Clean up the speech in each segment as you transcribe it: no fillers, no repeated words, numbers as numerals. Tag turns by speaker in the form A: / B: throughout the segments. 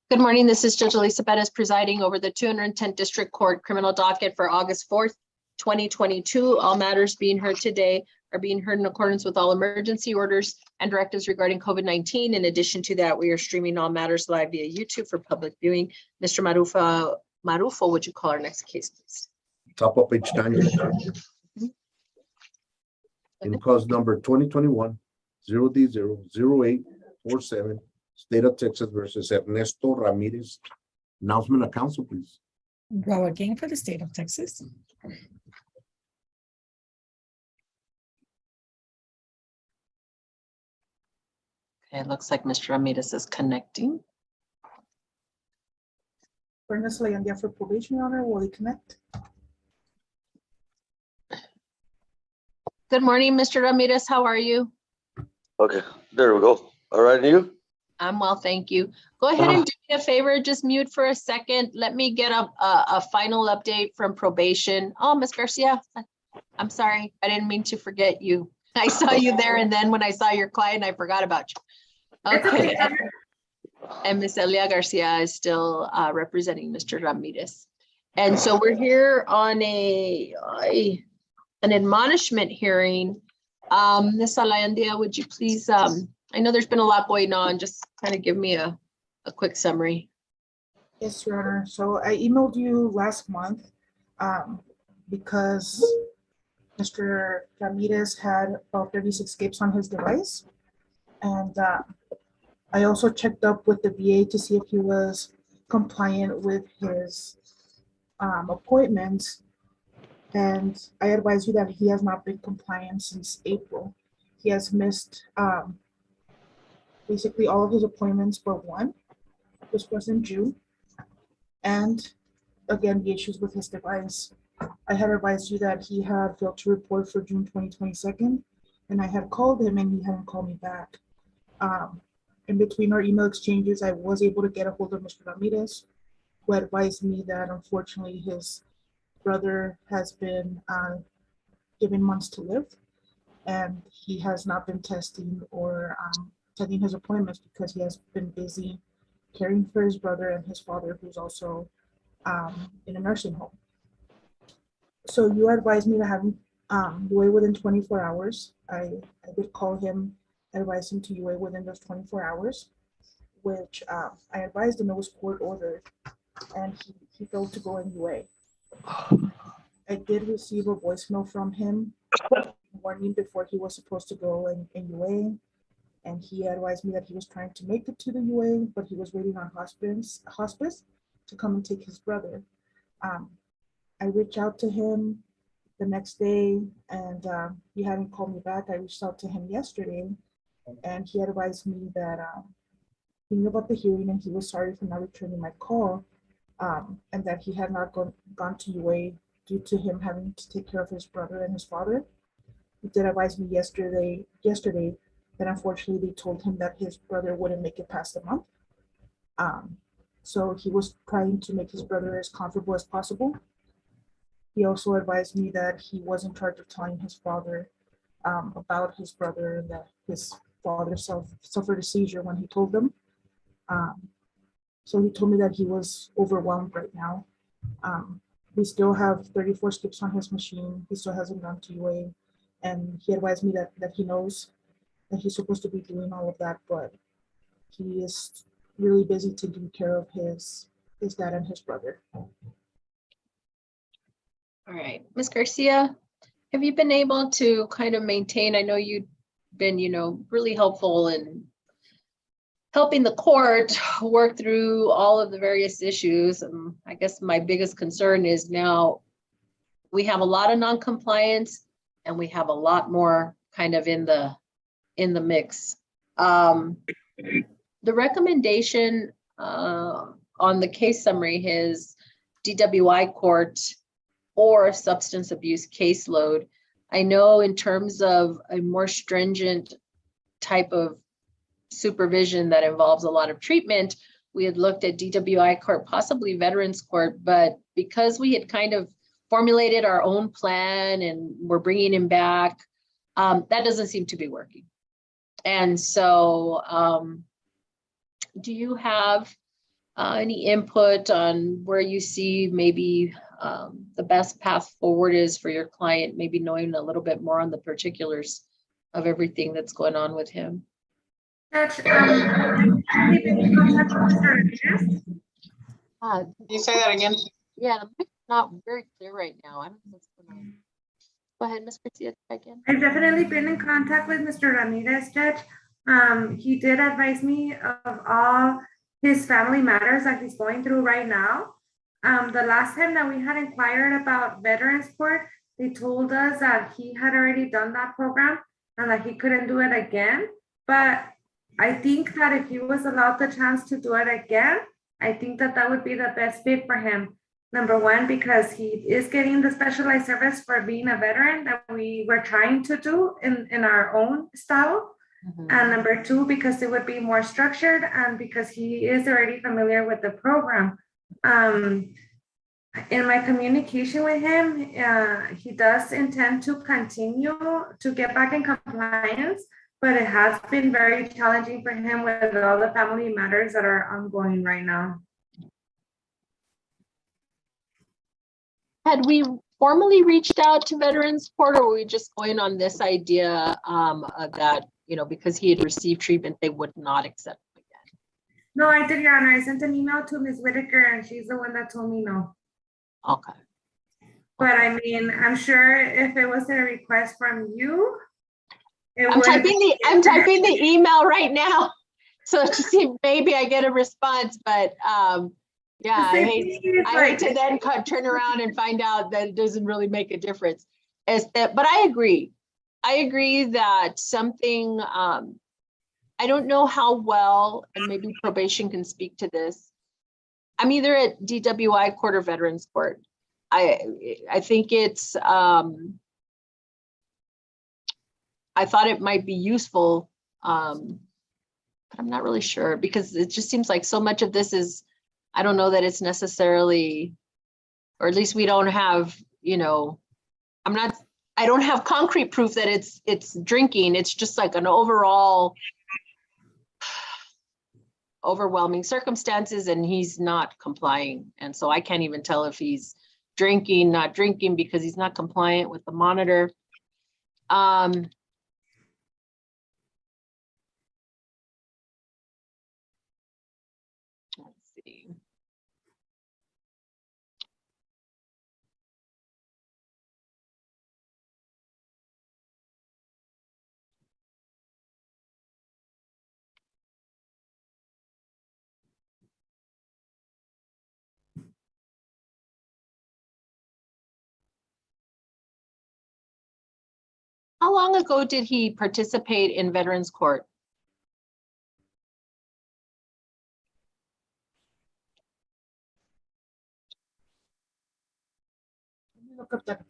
A: Good morning. This is Judge Alyssa Perez presiding over the 210th District Court criminal docket for August 4th, 2022. All matters being heard today are being heard in accordance with all emergency orders and directives regarding COVID-19. In addition to that, we are streaming all matters live via YouTube for public viewing. Mr. Marufo, would you call our next case, please?
B: Top of page 9. In cause number 2021-0D00847, State of Texas versus Ernesto Ramirez. Announcement of council, please.
C: Go again for the state of Texas.
A: Okay, it looks like Mr. Ramirez is connecting.
D: Ernest Leandia for probation, Your Honor. Will he connect?
A: Good morning, Mr. Ramirez. How are you?
E: Okay, there we go. All right, and you?
A: I'm well, thank you. Go ahead and do me a favor, just mute for a second. Let me get a final update from probation. Oh, Ms. Garcia, I'm sorry. I didn't mean to forget you. I saw you there, and then when I saw your client, I forgot about you. Okay. And Ms. Elia Garcia is still representing Mr. Ramirez. And so we're here on an admonishment hearing. Ms. Alayandia, would you please, I know there's been a lot going on, just kind of give me a quick summary.
D: Yes, Your Honor. So I emailed you last month because Mr. Ramirez had about 36 escapes on his device. And I also checked up with the VA to see if he was compliant with his appointments. And I advise you that he has not been compliant since April. He has missed basically all of his appointments but one. This was in June. And again, the issues with his device. I had advised you that he had failed to report for June 2022, and I had called him and he hadn't called me back. In between our email exchanges, I was able to get a hold of Mr. Ramirez, who advised me that unfortunately his brother has been given months to live, and he has not been testing or attending his appointments because he has been busy caring for his brother and his father, who's also in a nursing home. So you advised me to have him UA within 24 hours. I did call him, advised him to UA within those 24 hours, which I advised him it was court ordered, and he failed to go in UA. I did receive a voicemail from him warning before he was supposed to go in UA, and he advised me that he was trying to make it to the UA, but he was waiting on hospice to come and take his brother. I reached out to him the next day, and he hadn't called me back. I reached out to him yesterday, and he advised me that he knew about the hearing and he was sorry for not returning my call, and that he had not gone to UA due to him having to take care of his brother and his father. He did advise me yesterday that unfortunately they told him that his brother wouldn't make it past a month. So he was trying to make his brother as comfortable as possible. He also advised me that he was in charge of telling his father about his brother and that his father suffered a seizure when he told them. So he told me that he was overwhelmed right now. We still have 34 skips on his machine. He still hasn't gone to UA. And he advised me that he knows that he's supposed to be doing all of that, but he is really busy taking care of his dad and his brother.
A: All right, Ms. Garcia, have you been able to kind of maintain, I know you've been, really helpful in helping the court work through all of the various issues. I guess my biggest concern is now we have a lot of non-compliance and we have a lot more kind of in the mix. The recommendation on the case summary is DWI court or substance abuse caseload. I know in terms of a more stringent type of supervision that involves a lot of treatment, we had looked at DWI court, possibly veterans court, but because we had kind of formulated our own plan and we're bringing him back, that doesn't seem to be working. And so do you have Any input on where you see maybe the best path forward is for your client, maybe knowing a little bit more on the particulars of everything that's going on with him?
F: Judge, have you been in contact with Mr. Ramirez?
A: Can
G: you say that again?
A: Yeah, the picture's not very clear right now. I don't know what's going on. Go ahead, Ms. Garcia, try again.
F: I've definitely been in contact with Mr. Ramirez, Judge. He did advise me of all his family matters that he's going through right now. The last time that we had inquired about Veterans Court, they told us that he had already done that program and that he couldn't do it again. But I think that if he was allowed the chance to do it again, I think that that would be the best fit for him. Number one, because he is getting the specialized service for being a veteran that we were trying to do in our own style. And number two, because it would be more structured and because he is already familiar with the program. In my communication with him, he does intend to continue to get back in compliance, but it has been very challenging for him with all the family matters that are ongoing right now.
A: Had we formally reached out to Veterans Court, or were we just going on this idea that, you know, because he had received treatment, they would not accept him again?
F: No, I did, Your Honor. I sent an email to Ms. Whitaker and she's the one that told me no.
A: Okay.
F: But I mean, I'm sure if it was a request from you,
A: I'm typing the email right now. So to see if maybe I get a response, but yeah, I hate to then turn around and find out that it doesn't really make a difference. But I agree that something, I don't know how well, and maybe probation can speak to this. I'm either at DWI court or Veterans Court. I think it's, I thought it might be useful, but I'm not really sure, because it just seems like so much of this is, I don't know that it's necessarily, or at least we don't have, you know, I don't have concrete proof that it's drinking. It's just like an overall overwhelming circumstances, and he's not complying. And so I can't even tell if he's drinking, not drinking, because he's not compliant with the monitor. Let's see. How long ago did he participate in Veterans Court?
D: Look up that.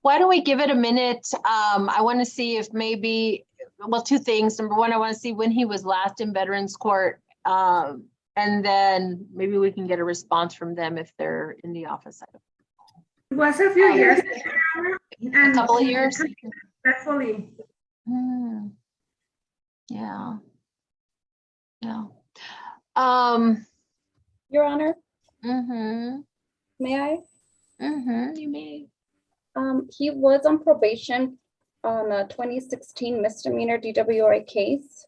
A: Why don't we give it a minute? I want to see if maybe, well, two things. Number one, I want to see when he was last in Veterans Court. And then maybe we can get a response from them if they're in the office.
F: It was a few years.
A: A couple of years?
F: Successfully.
A: Yeah. Yeah.
H: Your Honor,
A: Mm-hmm.
H: may I?
A: Mm-hmm. You may.
G: He was on probation on a 2016 misdemeanor DWI case.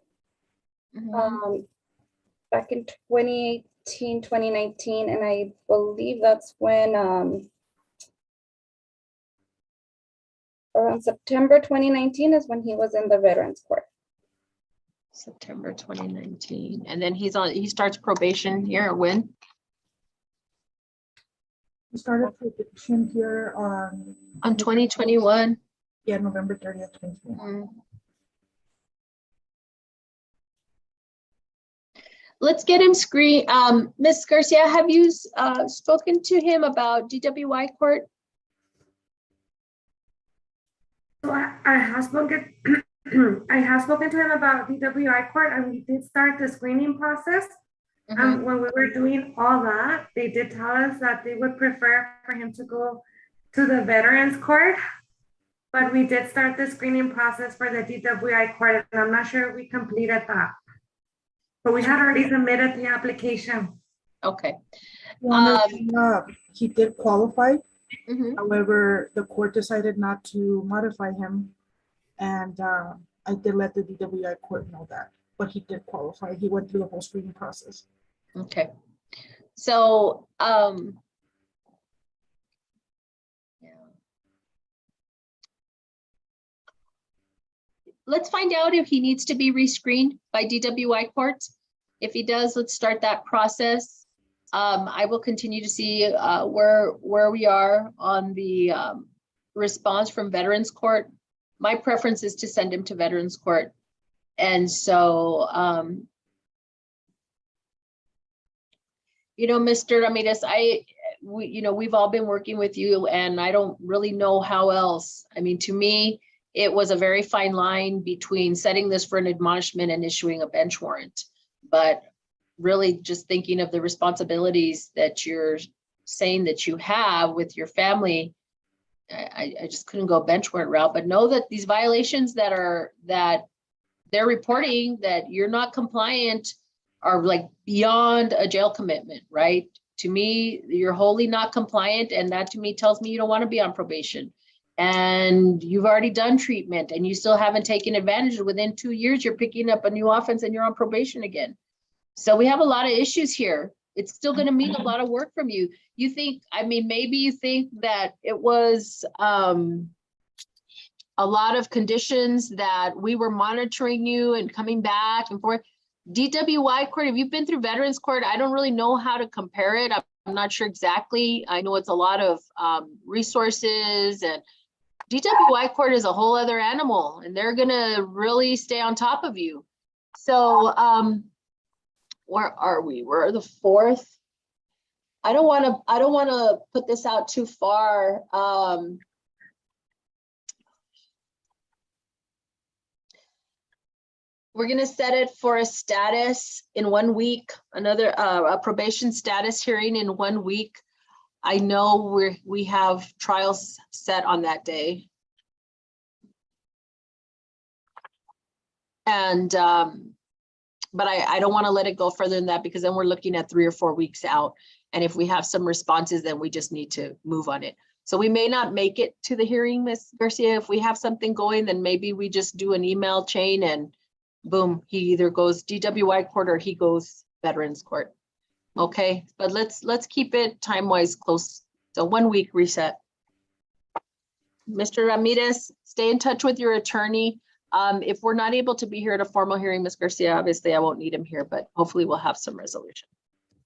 G: Back in 2018, 2019, and I believe that's when around September 2019 is when he was in the Veterans Court.
A: September 2019, and then he starts probation here when?
D: We started probation here
A: On 2021.
D: yeah, November 30th, 2021.
A: Let's get him screened. Ms. Garcia, have you spoken to him about DWI court?
F: So I have spoken, I have spoken to him about DWI court, and we did start the screening process. When we were doing all that, they did tell us that they would prefer for him to go to the Veterans Court. But we did start the screening process for the DWI court, and I'm not sure if we completed that. But we had already submitted the application.
A: Okay.
D: He did qualify. However, the court decided not to modify him. And I did let the DWI court know that, but he did qualify. He went through the whole screening process.
A: Okay. So, let's find out if he needs to be rescreened by DWI court. If he does, let's start that process. I will continue to see where we are on the response from Veterans Court. My preference is to send him to Veterans Court. And so, Mr. Ramirez, we've all been working with you, and I don't really know how else. I mean, to me, it was a very fine line between setting this for an admonishment and issuing a bench warrant. But really just thinking of the responsibilities that you're saying that you have with your family, I just couldn't go bench warrant route. But know that these violations that they're reporting that you're not compliant are like beyond a jail commitment, right? To me, you're wholly not compliant, and that to me tells me you don't want to be on probation. And you've already done treatment and you still haven't taken advantage. Within 2 years, you're picking up a new offense and you're on probation again. So we have a lot of issues here. It's still going to mean a lot of work from you. You think, maybe you think that it was a lot of conditions that we were monitoring you and coming back and forth. DWI court, if you've been through Veterans Court, I don't really know how to compare it. I'm not sure exactly. I know it's a lot of resources, and DWI court is a whole other animal, and they're gonna really stay on top of you. So where are we? We're the 4th. I don't want to put this out too far. We're going to set it for a status in 1 week, a probation status hearing in 1 week. I know we have trials set on that day. And, but I don't want to let it go further than that, because then we're looking at 3 or 4 weeks out. And if we have some responses, then we just need to move on it. So we may not make it to the hearing, Ms. Garcia. If we have something going, then maybe we just do an email chain and boom, he either goes DWI court or he goes Veterans Court. Okay, but let's keep it time-wise close. So 1 week reset. Mr. Ramirez, stay in touch with your attorney. If we're not able to be here at a formal hearing, Ms. Garcia, obviously I won't need him here, but hopefully we'll have some resolution.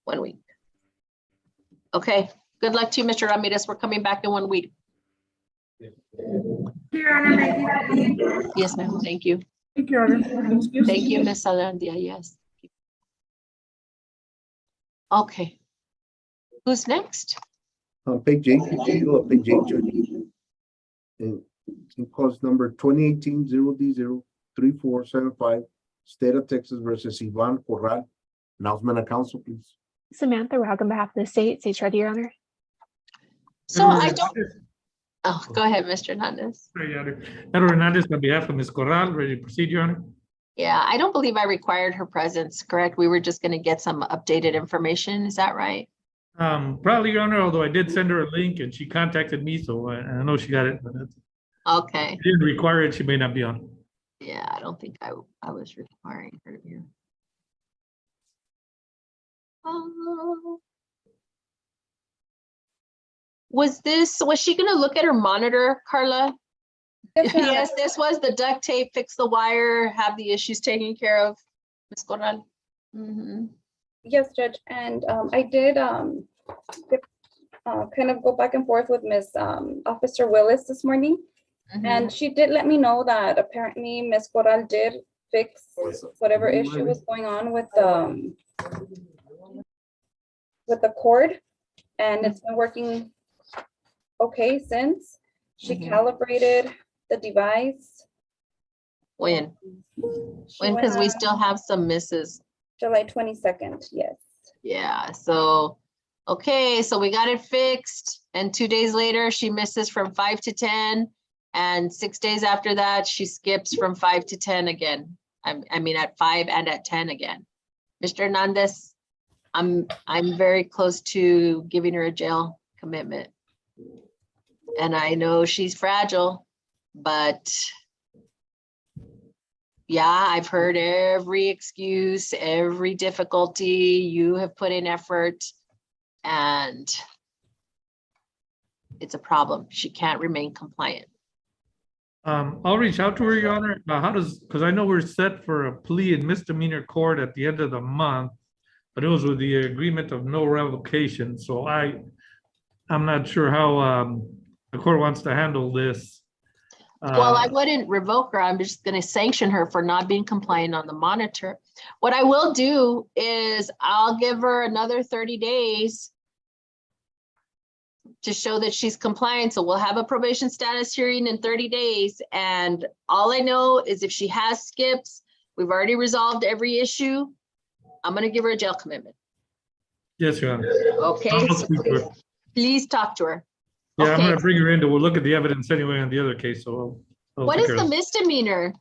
A: 1 week. Okay, good luck to you, Mr. Ramirez. We're coming back in 1 week.
F: Your Honor, may I-
A: Yes, ma'am. Thank you.
D: Thank you, Your Honor.
A: Thank you, Ms. Salandia. Yes. Okay. Who's next?
B: Page 8, page 8, Judge. And cause number 2018-0D03475, State of Texas versus Ivan Corral. Announcement of council, please.
H: Samantha Rogg on behalf of the state. State's ready, Your Honor.
A: So I don't. Oh, go ahead, Mr. Hernandez.
I: Edward Hernandez on behalf of Ms. Corral, ready to proceed, Your Honor.
A: Yeah, I don't believe I required her presence, correct? We were just going to get some updated information. Is that right?
I: Probably, Your Honor, although I did send her a link and she contacted me, so I know she got it, but it
A: Okay,
I: didn't require it. She may not be on.
A: yeah, I don't think I was requiring her to be. Oh. Was she gonna look at her monitor, Carla?
G: Yes, Your Honor.
A: Yes, this was the duct tape, fix the wire, have the issues taken care of, Ms. Corral. Mhm.
G: Yes, Judge, and I did kind of go back and forth with Ms. Officer Willis this morning, and she did let me know that apparently Ms. Corral did fix whatever issue was going on with the cord, and it's been working okay since. She calibrated the device.
A: When?
G: She
A: When,
G: went
A: because we
G: on
A: still have some misses.
G: July 22nd, yes.
A: Yeah, so, okay, so we got it fixed, and 2 days later, she misses from 5 to 10, and 6 days after that, she skips from 5 to 10 again. I mean, at 5 and at 10 again. Mr. Hernandez, I'm very close to giving her a jail commitment. And I know she's fragile, but yeah, I've heard every excuse, every difficulty. You have put in effort, and it's a problem. She can't remain compliant.
I: I'll reach out to her, Your Honor. Because I know we're set for a plea in misdemeanor court at the end of the month, but it was with the agreement of no revocation. So I'm not sure how the court wants to handle this.
A: Well, I wouldn't revoke her. I'm just going to sanction her for not being compliant on the monitor. What I will do is I'll give her another 30 days to show that she's compliant. So we'll have a probation status hearing in 30 days. And all I know is if she has skips, we've already resolved every issue. I'm going to give her a jail commitment.
I: Yes, Your Honor.
A: Okay,
I: I'll
A: so
I: speak to her.
A: please talk to her.
I: Yeah, I'm
A: Okay.
I: gonna bring her in. We'll look at the evidence anyway on the other case, so. I'll
A: What
I: take
A: is
I: care
A: the
I: of it.
A: misdemeanor?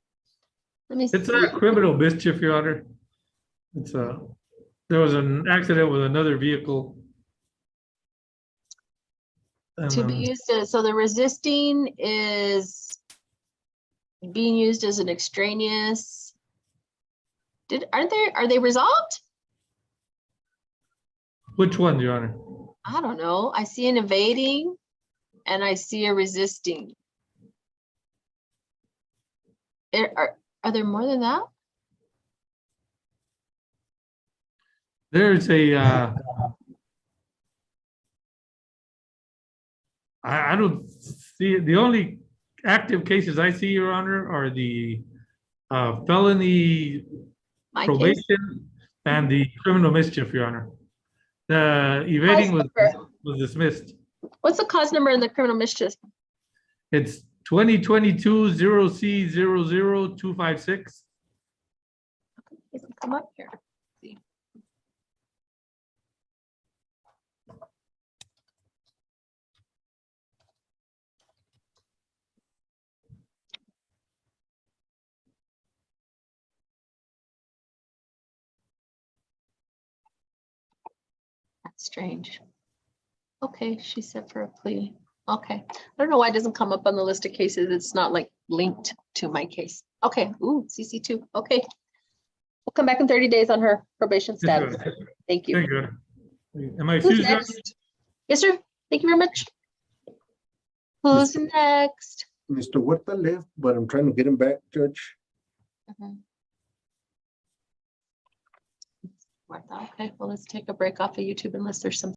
A: Let me see.
I: It's a criminal mischief, Your Honor. There was an accident with another vehicle. And,
A: To be used as, so the resisting is being used as an extraneous. Are they resolved?
I: which one, Your Honor?
A: I don't know. I see an evading and I see a resisting. Are there more than that?
I: There's a, I don't see, the only active cases I see, Your Honor, are the felony
A: My case?
I: probation and the criminal mischief, Your Honor. The evading was dismissed.
A: What's the cause number in the criminal mischief?
I: It's 2022-0C00256.
A: It can come up here. See. That's strange. Okay, she said for a plea. Okay, I don't know why it doesn't come up on the list of cases. It's not like linked to my case. Okay, ooh, CC2. Okay. We'll come back in 30 days on her probation status. Thank you.
I: Thank you, Your Honor. Am I
A: Who's
I: excused, Your Honor?
A: next? Yes, sir. Thank you very much. Who's next?
B: Mr. Huerta left, but I'm trying to get him back, Judge.
A: Okay, well, let's take a break off of YouTube unless there's some